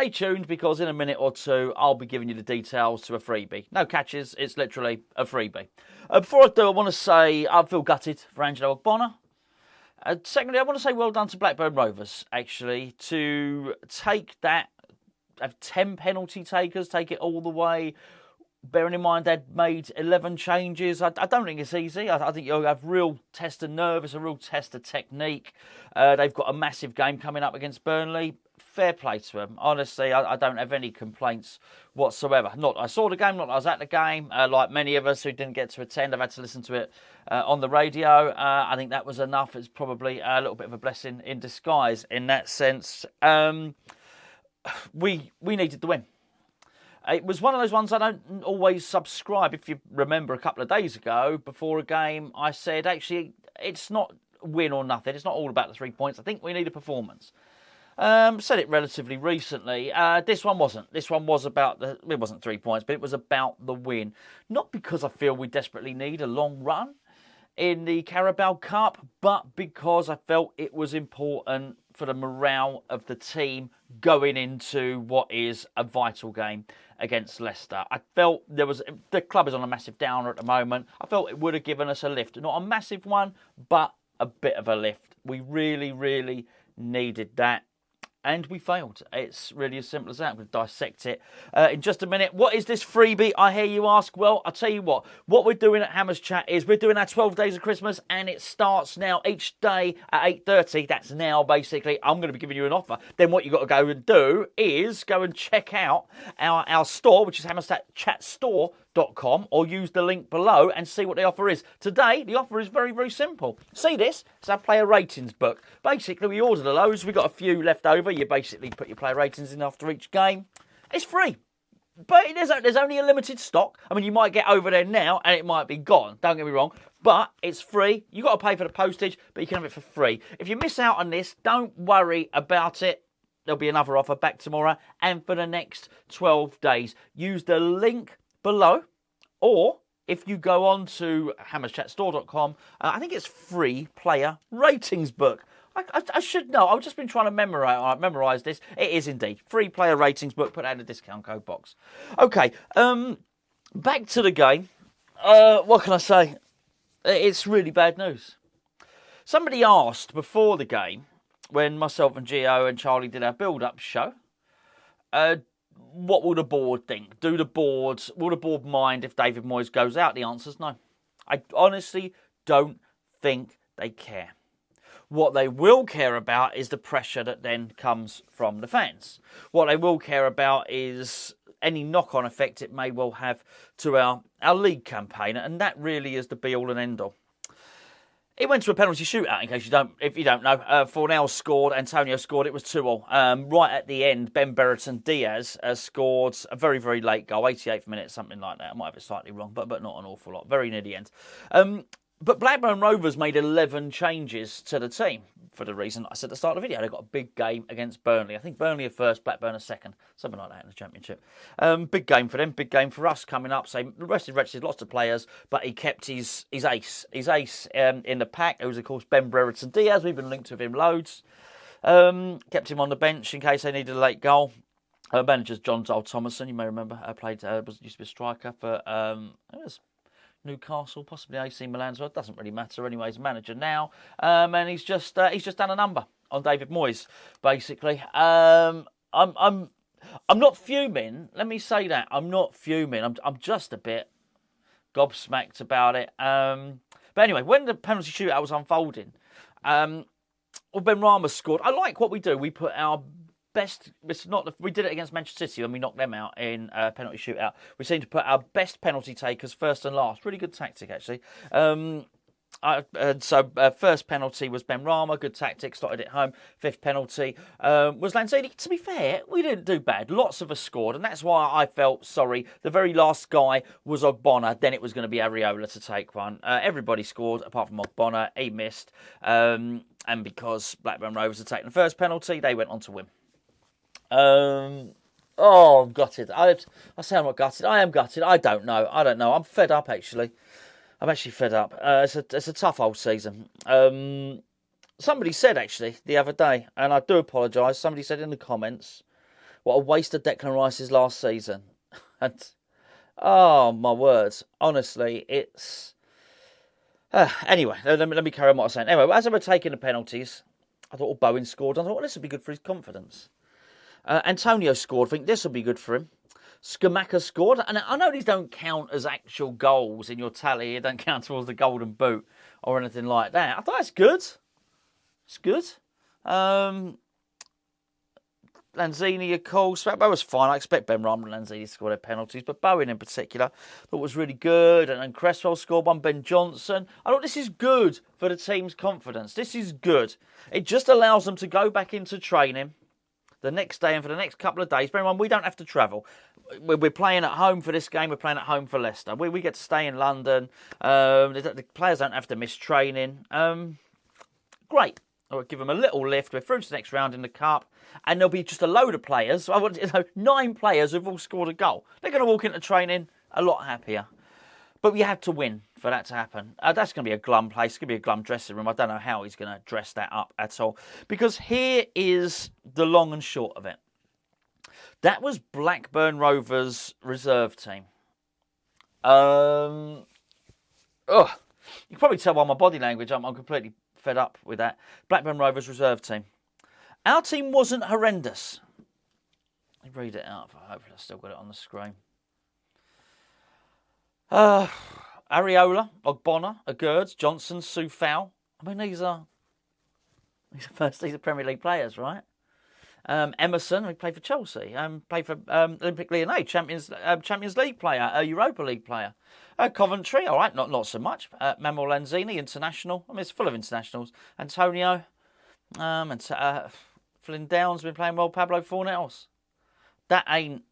stay tuned because in a minute or two, I'll be giving you the details to a freebie. No catches, it's literally a freebie. Before I do, I want to say I feel gutted for Angelo Ogbonna. Secondly, I want to say well done to Blackburn Rovers, actually, to take that, have 10 penalty takers, take it all the way. Bearing in mind they'd made 11 changes. I don't think it's easy. I think you'll have real test of nerve. It's a real test of technique. They've got a massive game coming up against Burnley. Fair play to them. Honestly, I don't have any complaints whatsoever. Not that I saw the game, not that I was at the game. Like many of us who didn't get to attend, I've had to listen to it on the radio. I think that was enough. It's probably a little bit of a blessing in disguise in that sense. We needed the win. It was one of those ones I don't always subscribe. If you remember a couple of days ago, before a game, I said, actually, it's not win or nothing. It's not all about the 3 points. I think we need a performance. Said it relatively recently. This one wasn't. This one was about it wasn't 3 points, but it was about the win. Not because I feel we desperately need a long run in the Carabao Cup, but because I felt it was important for the morale of the team going into what is a vital game against Leicester. I felt the club is on a massive downer at the moment. I felt it would have given us a lift. Not a massive one, but a bit of a lift. We really, really needed that. And we failed. It's really as simple as that. I'm going to dissect it in just a minute. What is this freebie, I hear you ask? Well, I'll tell you what we're doing at Hammers Chat is we're doing our 12 days of Christmas, and it starts now each day at 8:30. That's now, basically. I'm going to be giving you an offer. Then what you've got to go and do is go and check out our store, which is hammerchatstore.com, or use the link below and see what the offer is. Today, the offer is very, very simple. See this? It's our player ratings book. Basically, we ordered a load. We've got a few left over. You basically put your player ratings in after each game. It's free. But there's only a limited stock. I mean, you might get over there now and it might be gone. Don't get me wrong. But it's free. You've got to pay for the postage, but you can have it for free. If you miss out on this, don't worry about it. There'll be another offer back tomorrow and for the next 12 days. Use the link below, or if you go on to hammerchatstore.com, I think it's free player ratings book. I should know. I've just been trying to memorise this. It is indeed. Free player ratings book. Put that in the discount code box. Okay, back to the game. What can I say? It's really bad news. Somebody asked before the game, when myself and Gio and Charlie did our build-up show, what will the board think? Will the board mind if David Moyes goes out? The answer's no. I honestly don't think they care. What they will care about is the pressure that then comes from the fans. What they will care about is any knock-on effect it may well have to our league campaign, and that really is the be-all and end-all. It went to a penalty shootout, if you don't know. Fornell scored, Antonio scored, it was 2-2. Right at the end, Ben Brereton Diaz scored a very, very late goal, 88th minute, something like that. I might have it slightly wrong, but not an awful lot. Very near the end. But Blackburn Rovers made 11 changes to the team for the reason I said at the start of the video. They got a big game against Burnley. I think Burnley are first, Blackburn are second. Something like that in the Championship. Big game for them, big game for us coming up. So rested, lots of players, but he kept his ace. His ace in the pack, it was, of course, Ben Brereton Diaz. We've been linked with him loads. Kept him on the bench in case they needed a late goal. Manager's Gonzo Thomason, you may remember, used to be a striker for Newcastle, possibly AC Milan as well. It doesn't really matter anyway. He's manager now, and he's just done a number on David Moyes. Basically, I'm not fuming. Let me say that I'm not fuming. I'm just a bit gobsmacked about it. But anyway, when the penalty shootout was unfolding, Ben Rama scored. I like what we do. We put our best. We did it against Manchester City when we knocked them out in a penalty shootout. We seem to put our best penalty takers first and last. Really good tactic, actually. First penalty was Ben Rama, good tactic, started it home. Fifth penalty was Lanzini. To be fair, we didn't do bad. Lots of us scored, and that's why I felt sorry. The very last guy was Ogbonna. Then it was going to be Areola to take one. Everybody scored apart from Ogbonna. He missed, and because Blackburn Rovers had taken the first penalty, they went on to win. I'm gutted. I say I'm not gutted. I am gutted. I don't know. I'm fed up, actually. I'm actually fed up. It's a tough old season. Somebody said, actually, the other day, and I do apologise, somebody said in the comments, What a waste of Declan Rice's last season. And, oh, my words. Honestly, it's... anyway, let me carry on what I was saying. Anyway, as I were taking the penalties, I thought, Bowen scored. I thought, well, this will be good for his confidence. Antonio scored. I think this will be good for him. Skamaka scored. And I know these don't count as actual goals in your tally. It don't count towards the golden boot or anything like that. I thought that's good. It's good. Lanzini, of course. That was fine. I expect Ben Rama and Lanzini to score their penalties, but Bowen in particular thought was really good. And Cresswell scored one. Ben Johnson. I thought this is good for the team's confidence. This is good. It just allows them to go back into training the next day and for the next couple of days. Bear in mind, we don't have to travel. We're playing at home for this game. We're playing at home for Leicester. We get to stay in London. The players don't have to miss training. Great. I'll give them a little lift. We're through to the next round in the Cup. And there'll be just a load of players. 9 players who've all scored a goal. They're going to walk into training a lot happier. But we had to win for that to happen. That's going to be a glum place. It's going to be a glum dressing room. I don't know how he's going to dress that up at all. Because here is the long and short of it. That was Blackburn Rovers' reserve team. You can probably tell by my body language I'm completely fed up with that. Blackburn Rovers reserve team. Our team wasn't horrendous. Let me read it out. Hopefully I've still got it on the screen. Areola, Ogbonna, Agurd, Johnson, Soufal. I mean, these are Premier League players, right? Emerson, who played for Chelsea, played for Olympique Lyonnais, Champions League player, Europa League player. Coventry, all right, not so much. Manuel Lanzini, international. I mean, it's full of internationals. Antonio, Flynn Downs been playing well. Pablo Fornells. That ain't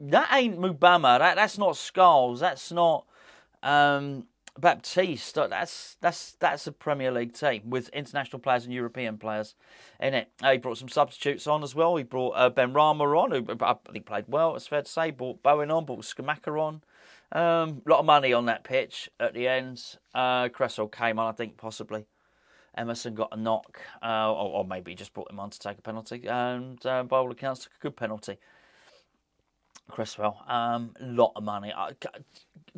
Mubama. That's not Skulls. That's not Baptiste. That's a Premier League team with international players and European players in it. He brought some substitutes on as well. He brought Ben Rama on, who I think played well, it's fair to say. Brought Bowen on, brought Skamaka on. A lot of money on that pitch at the end. Cresswell came on, I think, possibly. Emerson got a knock, or maybe he just brought him on to take a penalty. And by all accounts, took a good penalty. Cresswell, lot of money.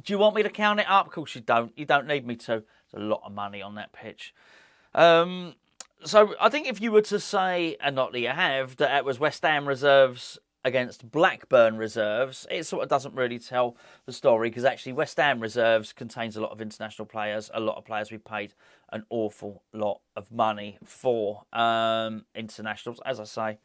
Do you want me to count it up? Of course you don't. You don't need me to. There's a lot of money on that pitch. So I think if you were to say, and not that you have, that it was West Ham reserves against Blackburn reserves, it sort of doesn't really tell the story, because actually West Ham reserves contains a lot of international players, a lot of players we paid an awful lot of money for, internationals, as I say.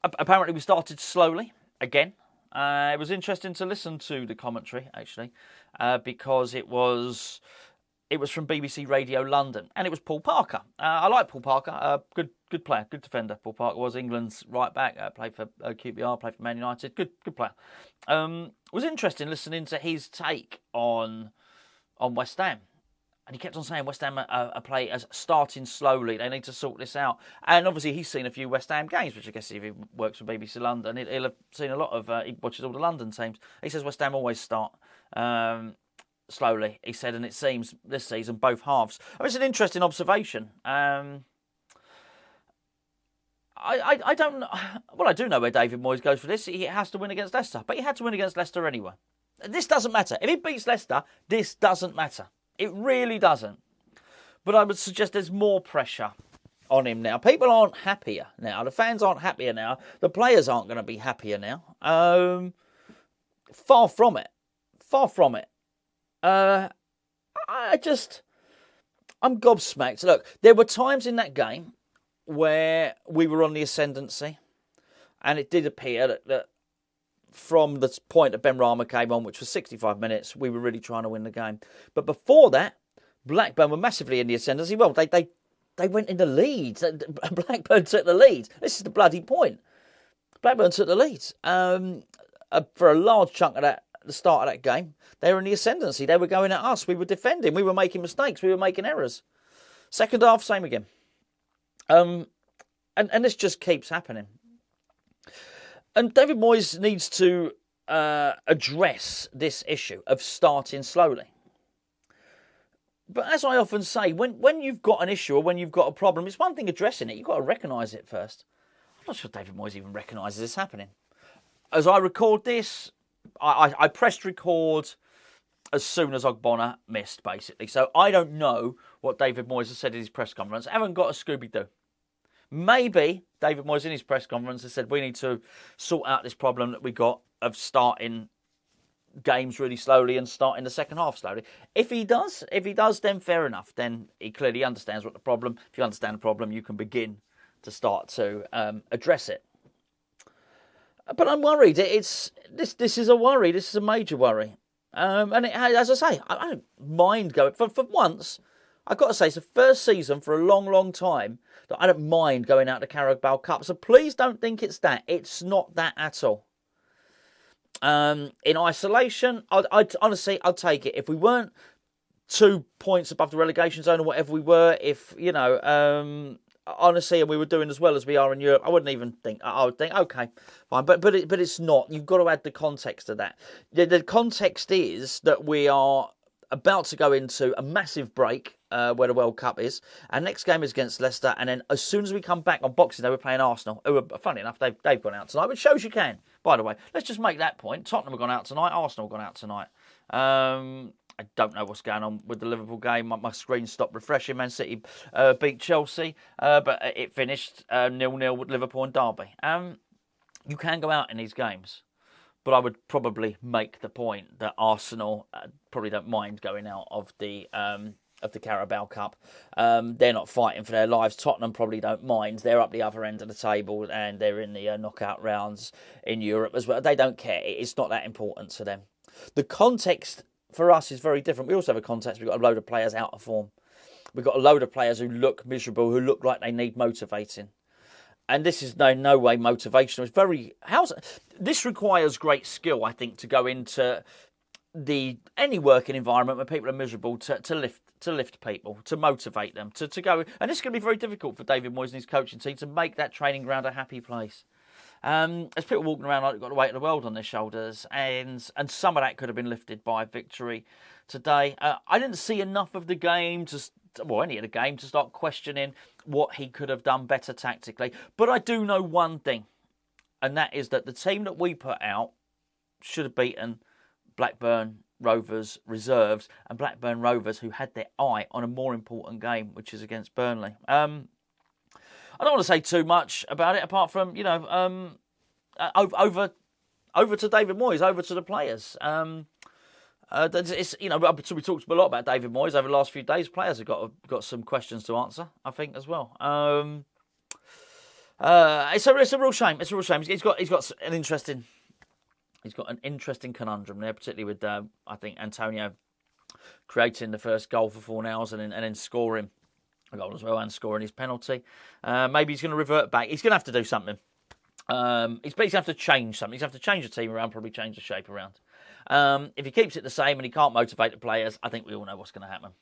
Apparently we started slowly again. It was interesting to listen to the commentary, actually, because it was from BBC Radio London, and it was Paul Parker. I like Paul Parker, good player, good defender. Paul Parker was England's right back, played for QPR, played for Man United, good player. It was interesting listening to his take on West Ham. And he kept on saying West Ham are play as starting slowly. They need to sort this out. And obviously he's seen a few West Ham games, which I guess if he works for BBC London, he'll have seen a lot of, he watches all the London teams. He says West Ham always start slowly, he said, and it seems this season, both halves. I mean, it's an interesting observation. I don't know. Well, I do know where David Moyes goes for this. He has to win against Leicester, but he had to win against Leicester anyway. This doesn't matter. If he beats Leicester, this doesn't matter. It really doesn't. But I would suggest there's more pressure on him now. People aren't happier now. The fans aren't happier now. The players aren't going to be happier now. Far from it. Far from it. I'm gobsmacked. Look, there were times in that game where we were on the ascendancy, and it did appear that from the point that Ben Rama came on, which was 65 minutes, we were really trying to win the game. But before that, Blackburn were massively in the ascendancy. Well, they went in the lead. Blackburn took the lead. This is the bloody point. Blackburn took the lead for a large chunk of that. The start of that game, they were in the ascendancy. They were going at us. We were defending. We were making mistakes. We were making errors. Second half, same again. And this just keeps happening. And David Moyes needs to address this issue of starting slowly. But as I often say, when you've got an issue or when you've got a problem, it's one thing addressing it. You've got to recognise it first. I'm not sure David Moyes even recognises this happening. As I record this, I pressed record as soon as Ogbonna missed, basically. So I don't know what David Moyes has said in his press conference. I haven't got a Scooby-Doo. Maybe David Moyes in his press conference has said we need to sort out this problem that we got of starting games really slowly and starting the second half slowly. If he does, then fair enough. Then he clearly understands what the problem. If you understand the problem, you can begin to start to address it. But I'm worried. This is a worry. This is a major worry. And as I say, I don't mind going for once. I've got to say, it's the first season for a long, long time that I don't mind going out to Carabao Cup. So please don't think it's that. It's not that at all. In isolation, I'd honestly, I'd take it. If we weren't 2 points above the relegation zone or whatever we were, if, honestly, and we were doing as well as we are in Europe, I wouldn't even think. I would think, okay, fine. But it's not. You've got to add the context of that. The context is that we are about to go into a massive break where the World Cup is. Our next game is against Leicester, and then as soon as we come back on Boxing Day, we're playing Arsenal, who are, funny enough, they've gone out tonight, which shows you can. By the way, let's just make that point. Tottenham have gone out tonight, Arsenal have gone out tonight. I don't know what's going on with the Liverpool game. My screen stopped refreshing. Man City beat Chelsea, but it finished 0-0 with Liverpool and Derby. You can go out in these games, but I would probably make the point that Arsenal probably don't mind going out of the Carabao Cup. They're not fighting for their lives. Tottenham probably don't mind. They're up the other end of the table and they're in the knockout rounds in Europe as well. They don't care. It's not that important to them. The context for us is very different. We also have a context. We've got a load of players out of form. We've got a load of players who look miserable, who look like they need motivating. And this is no way motivational. It's very... This requires great skill, I think, to go into any working environment where people are miserable to lift people, to motivate them, to go. And this is going to be very difficult for David Moyes and his coaching team to make that training ground a happy place. As people walking around like they've got the weight of the world on their shoulders, and some of that could have been lifted by victory today. I didn't see enough of the game any of the game to start questioning what he could have done better tactically. But I do know one thing, and that is that the team that we put out should have beaten Blackburn Rovers reserves, and Blackburn Rovers who had their eye on a more important game, which is against Burnley. I don't want to say too much about it, apart from, over to David Moyes, over to the players. We talked a lot about David Moyes over the last few days. Players have got some questions to answer, I think, as well. It's a real shame. It's a real shame. He's got an interesting conundrum there, particularly with I think Antonio creating the first goal for 4 hours and then scoring a goal as well and scoring his penalty. Maybe he's going to revert back. He's going to have to do something. He's going to have to change something. He's going to have to change the team around, probably change the shape around. If he keeps it the same and he can't motivate the players, I think we all know what's going to happen.